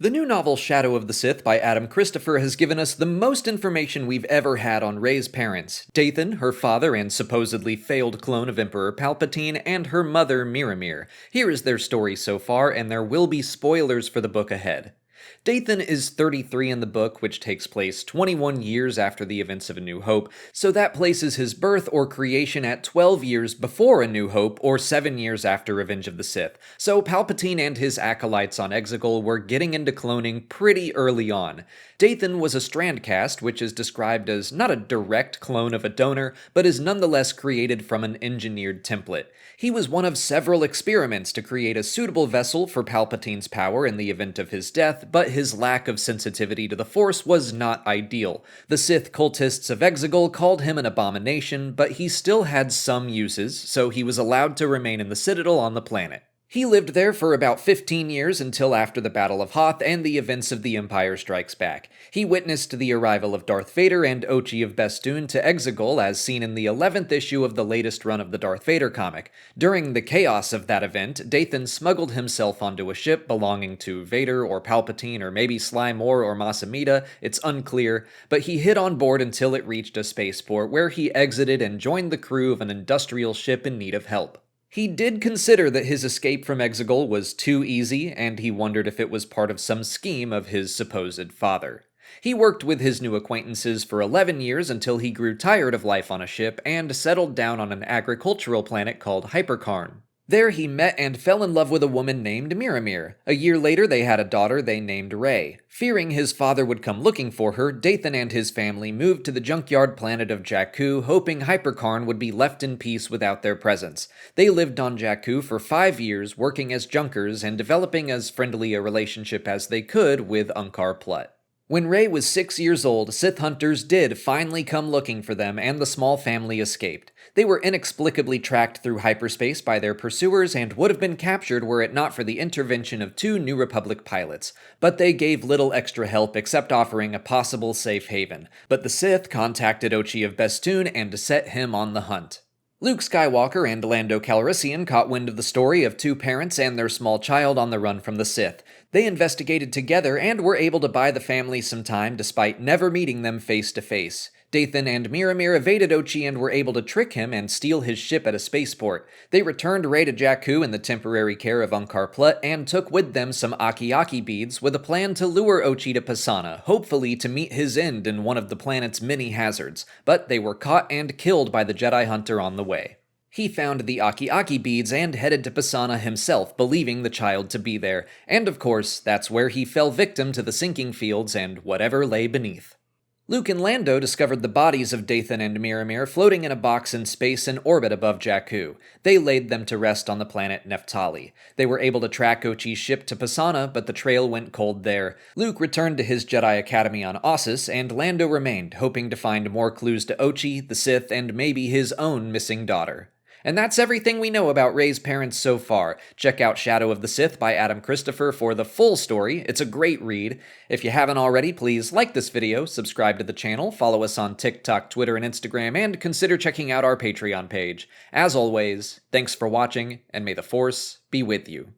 The new novel Shadow of the Sith by Adam Christopher has given us the most information we've ever had on Rey's parents, Dathan, her father and supposedly failed clone of Emperor Palpatine, and her mother, Miramir. Here is their story so far, and there will be spoilers for the book ahead. Dathan is 33 in the book, which takes place 21 years after the events of A New Hope, so that places his birth or creation at 12 years before A New Hope or 7 years after Revenge of the Sith. So Palpatine and his acolytes on Exegol were getting into cloning pretty early on. Dathan was a strandcast, which is described as not a direct clone of a donor, but is nonetheless created from an engineered template. He was one of several experiments to create a suitable vessel for Palpatine's power in the event of his death, but his lack of sensitivity to the Force was not ideal. The Sith cultists of Exegol called him an abomination, but he still had some uses, so he was allowed to remain in the Citadel on the planet. He lived there for about 15 years until after the Battle of Hoth and the events of The Empire Strikes Back. He witnessed the arrival of Darth Vader and Ochi of Bestoon to Exegol as seen in the 11th issue of the latest run of the Darth Vader comic. During the chaos of that event, Dathan smuggled himself onto a ship belonging to Vader or Palpatine or maybe Sly Moore or Mas Amedda, it's unclear, but he hid on board until it reached a spaceport where he exited and joined the crew of an industrial ship in need of help. He did consider that his escape from Exegol was too easy, and he wondered if it was part of some scheme of his supposed father. He worked with his new acquaintances for 11 years until he grew tired of life on a ship and settled down on an agricultural planet called Hypercarn. There he met and fell in love with a woman named Miramir. A year later they had a daughter they named Rey. Fearing his father would come looking for her, Dathan and his family moved to the junkyard planet of Jakku, hoping Hypercarn would be left in peace without their presence. They lived on Jakku for 5 years, working as junkers and developing as friendly a relationship as they could with Unkar Plutt. When Rey was 6 years old, Sith hunters did finally come looking for them, and the small family escaped. They were inexplicably tracked through hyperspace by their pursuers and would have been captured were it not for the intervention of 2 New Republic pilots. But they gave little extra help except offering a possible safe haven. But the Sith contacted Ochi of Bestoon and set him on the hunt. Luke Skywalker and Lando Calrissian caught wind of the story of 2 parents and their small child on the run from the Sith. They investigated together and were able to buy the family some time despite never meeting them face to face. Dathan and Miramir evaded Ochi and were able to trick him and steal his ship at a spaceport. They returned Rey to Jakku in the temporary care of Unkar Plutt and took with them some Aki-Aki beads with a plan to lure Ochi to Pasaana, hopefully to meet his end in one of the planet's many hazards. But they were caught and killed by the Jedi Hunter on the way. He found the Aki-Aki beads and headed to Pasaana himself, believing the child to be there. And of course, that's where he fell victim to the sinking fields and whatever lay beneath. Luke and Lando discovered the bodies of Dathan and Miramir floating in a box in space in orbit above Jakku. They laid them to rest on the planet Neftali. They were able to track Ochi's ship to Pasaana, but the trail went cold there. Luke returned to his Jedi Academy on Ossus, and Lando remained, hoping to find more clues to Ochi, the Sith, and maybe his own missing daughter. And that's everything we know about Rey's parents so far. Check out Shadow of the Sith by Adam Christopher for the full story. It's a great read. If you haven't already, please like this video, subscribe to the channel, follow us on TikTok, Twitter, and Instagram, and consider checking out our Patreon page. As always, thanks for watching, and may the Force be with you.